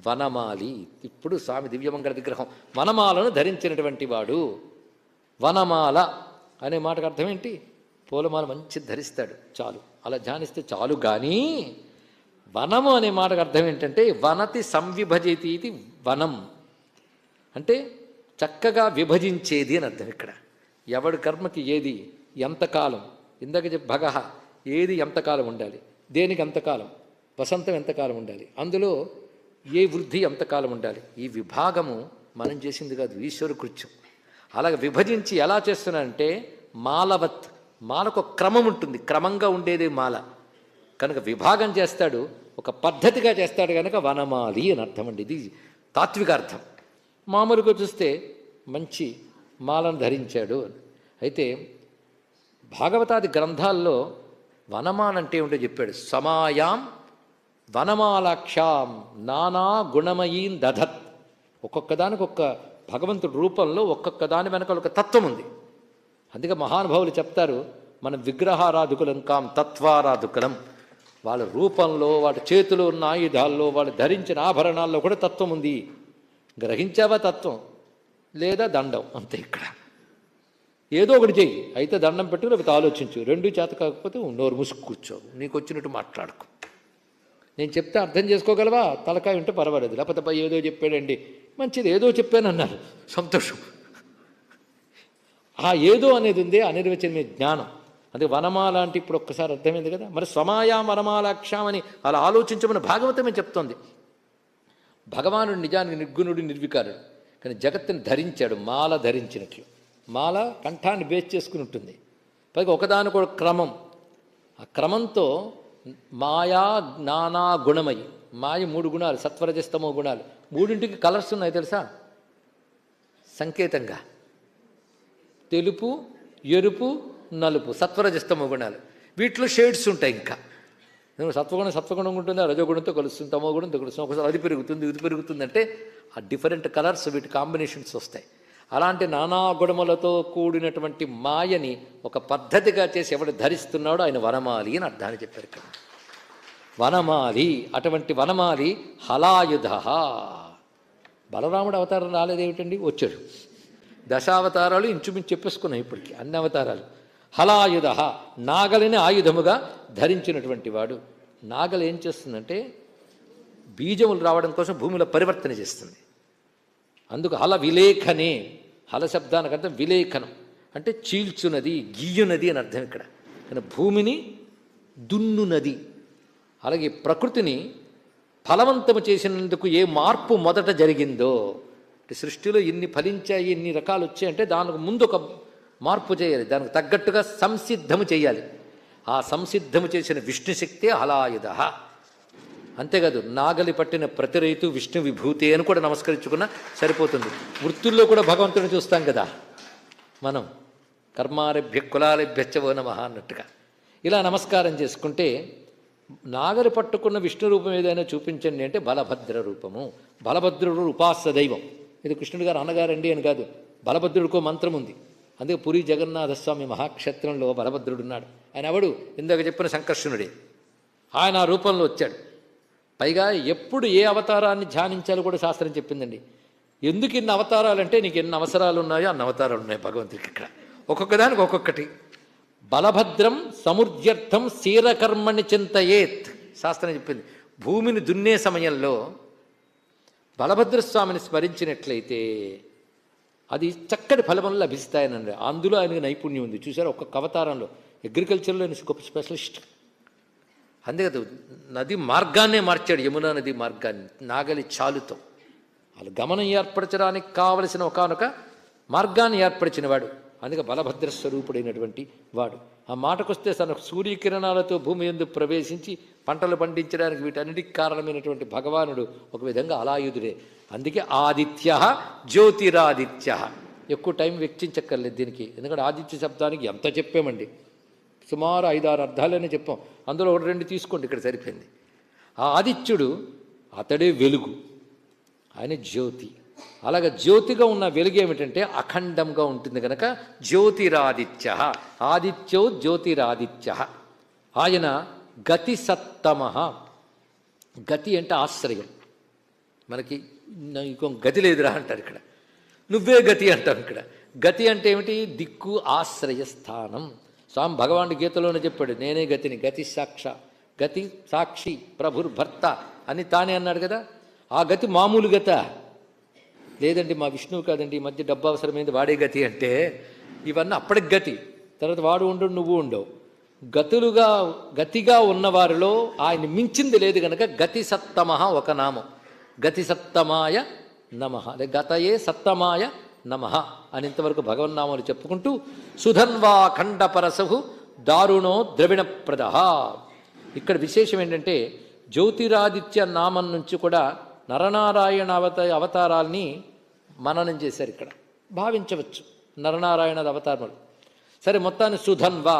వనమాలి. ఇప్పుడు స్వామి దివ్యమంగళ విగ్రహం వనమాలను ధరించినటువంటి వాడు. వనమాల అనే మాటకు అర్థం ఏంటి? పూలమాల మంచిది ధరిస్తాడు చాలు, అలా ధ్యానిస్తే చాలు. కానీ వనము అనే మాటకు అర్థం ఏంటంటే వనతి సంవిభజతి ఇది వనం అంటే చక్కగా విభజించేది అని అర్థం. ఇక్కడ ఎవడి కర్మకి ఏది ఎంతకాలం, ఇందాక భగహ ఏది ఎంతకాలం ఉండాలి, దేనికి ఎంతకాలం, వసంతం ఎంతకాలం ఉండాలి, అందులో ఏ వృద్ధి ఎంతకాలం ఉండాలి, ఈ విభాగము మనం చేసింది కాదు, ఈశ్వరు కృత్యం. అలాగ విభజించి ఎలా చేస్తున్నానంటే మాలవత్, మాలకు క్రమం ఉంటుంది, క్రమంగా ఉండేది మాల కనుక విభాగం చేస్తాడు, ఒక పద్ధతిగా చేస్తాడు కనుక వనమాలి అని అర్థం అండి. ఇది తాత్విక అర్థం. మామూలుగా చూస్తే మంచి మాలను ధరించాడు. అయితే భాగవతాది గ్రంథాల్లో వనమాల అంటే ఏమిటో చెప్పాడు. సమాయాం వనమాలాక్షాం నానా గుణమయీం దధత్. ఒక్కొక్క దానికి ఒక్క భగవంతుడి రూపంలో ఒక్కొక్క దాని వెనకాల ఒక తత్వం ఉంది. అందుకే మహానుభావులు చెప్తారు, మనం విగ్రహారాధకులం కాం తత్వారాధకులం. వాళ్ళ రూపంలో, వాళ్ళ చేతిలో ఉన్న ఆయుధాల్లో, వాళ్ళు ధరించిన ఆభరణాల్లో కూడా తత్వం ఉంది. గ్రహించావా తత్వం, లేదా దండం, అంతే. ఇక్కడ ఏదో ఒకటి చెయ్యి, అయితే దండం పెట్టు, లేకపోతే ఆలోచించు. రెండు చేత కాకపోతే నోరు మూసుకు కూర్చోవు, నీకు వచ్చినట్టు మాట్లాడుకో. నేను చెప్తే అర్థం చేసుకోగలవా, తలకాయ ఉంటే పర్వాలేదు, లేకపోతే ఏదో చెప్పాడండి, మంచిది ఏదో చెప్పానన్నారు, సంతోషం. ఆ ఏదో అనేది ఉంది, అనిర్వచనమే జ్ఞానం. అందుకే వనమాల అంటే ఇప్పుడు ఒక్కసారి అర్థమైంది కదా. మరి స్వమాయాం వనమాలాక్షాం అని అలా ఆలోచించమని భాగవతమే చెప్తోంది. భగవానుడు నిజానికి నిర్గుణుడు, నిర్వికారుడు, కానీ జగత్తుని ధరించాడు మాల ధరించినట్లు. మాల కంఠాన్ని బేస్ చేసుకుని ఉంటుంది, పైగా ఒకదానికొక క్రమం. ఆ క్రమంతో మాయా జ్ఞానా గుణమయి. మాయ 3 గుణాలు, సత్వరజస్తమో గుణాలు. 3ంటికి కలర్స్ ఉన్నాయి తెలుసా, సంకేతంగా తెలుపు, ఎరుపు, నలుపు, సత్వరజస్తమో గుణాలు. వీటిలో షేడ్స్ ఉంటాయి. ఇంకా సత్వగుణం ఉంటుంది, రజోగుణంతో కలుస్తుంది, తమో గుణంతో కలుస్తుంది. ఒకసారి అది పెరుగుతుంది, ఇది పెరుగుతుంది, అంటే ఆ డిఫరెంట్ కలర్స్, వీటి కాంబినేషన్స్ వస్తాయి. అలాంటి నానా గుణములతో కూడినటువంటి మాయని ఒక పద్ధతిగా చేసి ఎవడు ధరిస్తున్నాడో ఆయన వనమాలి అని అర్థాన్ని చెప్పారు ఇక్కడ. వనమాలి, అటువంటి వనమాలి హలాయుధ. బలరాముడు అవతారం రాలేదేమిటండి, వచ్చాడు. దశావతారాలు ఇంచుమించు చెప్పేసుకున్నాయి ఇప్పటికి, అన్ని అవతారాలు. హలాయుధ, నాగలిని ఆయుధముగా ధరించినటువంటి వాడు. నాగలి ఏం చేస్తుందంటే బీజములు రావడం కోసం భూమిలో పరివర్తన చేస్తుంది. అందుకు హల విలేఖనే, హల శబ్దానికి అర్థం విలేఖనం, అంటే చీల్చునది, గీయునది అని అర్థం ఇక్కడ. కానీ భూమిని దున్నునది. అలాగే ప్రకృతిని ఫలవంతము చేసినందుకు ఏ మార్పు మొదట జరిగిందో, అంటే సృష్టిలో ఇన్ని ఫలించాయి, ఇన్ని రకాలు వచ్చాయంటే దానికి ముందు ఒక మార్పు చేయాలి, దానికి తగ్గట్టుగా సంసిద్ధము చేయాలి. ఆ సంసిద్ధము చేసిన విష్ణుశక్తే హలాయుధ. అంతేకాదు, నాగలి పట్టిన ప్రతి రైతు విష్ణు విభూతి అని కూడా నమస్కరించుకున్నా సరిపోతుంది. వృత్తుల్లో కూడా భగవంతుని చూస్తాం కదా మనం, కర్మారభ్య కులాలభ్యచ్చవో నమః అన్నట్టుగా. ఇలా నమస్కారం చేసుకుంటే నాగలి పట్టుకున్న విష్ణు రూపం ఏదైనా చూపించండి అంటే బలభద్ర రూపము. బలభద్రుడు ఉపాస్య దైవం. ఇది కృష్ణుడు గారు అన్నగారండి అని కాదు, బలభద్రుడికో మంత్రం ఉంది. అందుకే పురి జగన్నాథస్వామి మహాక్షేత్రంలో బలభద్రుడున్నాడు. ఆయన ఎవడు, ఇందాక చెప్పిన సంకర్షణుడే. ఆయన ఆ రూపంలో వచ్చాడు. పైగా ఎప్పుడు ఏ అవతారాన్ని ధ్యానించాలో కూడా శాస్త్రం చెప్పిందండి. ఎందుకు ఇన్ని అవతారాలంటే నీకు ఎన్ని అవసరాలు ఉన్నాయో అన్ని అవతారాలు ఉన్నాయి భగవంతుడికి ఇక్కడ, ఒక్కొక్కదానికి ఒక్కొక్కటి. బలభద్రం సముద్యర్థం శీరకర్మణి చింతయేత్ శాస్త్రం చెప్పింది. భూమిని దున్నే సమయంలో బలభద్రస్వామిని స్మరించినట్లయితే అది చక్కటి ఫలములు లభిస్తాయనండి. అందులో ఆయనకు నైపుణ్యం ఉంది. చూసారా, ఒక్కొక్క అవతారంలో అగ్రికల్చర్లో ఆయన గొప్ప స్పెషలిస్ట్. అంతేకాదు, నది మార్గాన్నే మార్చాడు, యమునా నది మార్గాన్ని నాగలి చాలుతో. వాళ్ళు గమనం ఏర్పరచడానికి కావలసిన ఒకనొక మార్గాన్ని ఏర్పరిచినవాడు. అందుకే బలభద్ర స్వరూపుడైనటువంటి వాడు. ఆ మాటకొస్తే తన సూర్యకిరణాలతో భూమి యందు ప్రవేశించి పంటలు పండించడానికి వీటన్నిటికి కారణమైనటువంటి భగవానుడు ఒక విధంగా అలాయుధుడే. అందుకే ఆదిత్య జ్యోతిరాదిత్య. ఎక్కువ టైం వెచ్చించక్కర్లేదు దీనికి, ఎందుకంటే ఆదిత్య శబ్దానికి ఎంత చెప్పామండి, సుమారు 5-6 అర్థాలనే చెప్పాం. అందులో 1-2 తీసుకోండి, ఇక్కడ సరిపోయింది. ఆ ఆదిత్యుడు అతడే వెలుగు, ఆయన జ్యోతి. అలాగే జ్యోతిగా ఉన్న వెలుగు ఏమిటంటే అఖండంగా ఉంటుంది కనుక జ్యోతిరాదిత్య. ఆదిత్యో జ్యోతిరాదిత్య. ఆయన గతి సత్తమ. గతి అంటే ఆశ్రయం. మనకి ఇంకో గతి లేదురా అంటారు ఇక్కడ. నువ్వే గతి అంటాం ఇక్కడ. గతి అంటే ఏమిటి? దిక్కు, ఆశ్రయ స్థానం. స్వామి భగవానుడు గీతలోనే చెప్పాడు, నేనే గతిని, గతి సాక్ష, గతి సాక్షి ప్రభుర్భర్త అని తానే అన్నాడు కదా. ఆ గతి మామూలు గత లేదండి, మా విష్ణువు కాదండి, ఈ మధ్య డబ్బు అవసరమైంది వాడే గతి అంటే ఇవన్నీ అప్పటికి గతి. తర్వాత వాడు ఉండవు, నువ్వు ఉండవు. గతిగా ఉన్నవారిలో ఆయన మించింది లేదు కనుక గతి సత్తమ ఒక నామం. గతి సత్తమాయ నమ, గతయే సత్తమాయ నమ అని ఇంతవరకు భగవన్నామాలు చెప్పుకుంటూ సుధన్వా ఖండపరసహు దారుణో ద్రవిణప్రద. ఇక్కడ విశేషం ఏంటంటే జ్యోతిరాదిత్య నామం నుంచి కూడా నరనారాయణ అవతారాల్ని మననం చేశారు. ఇక్కడ భావించవచ్చు నరనారాయణ అవతారములు. సరే, మొత్తాన్ని సుధన్వా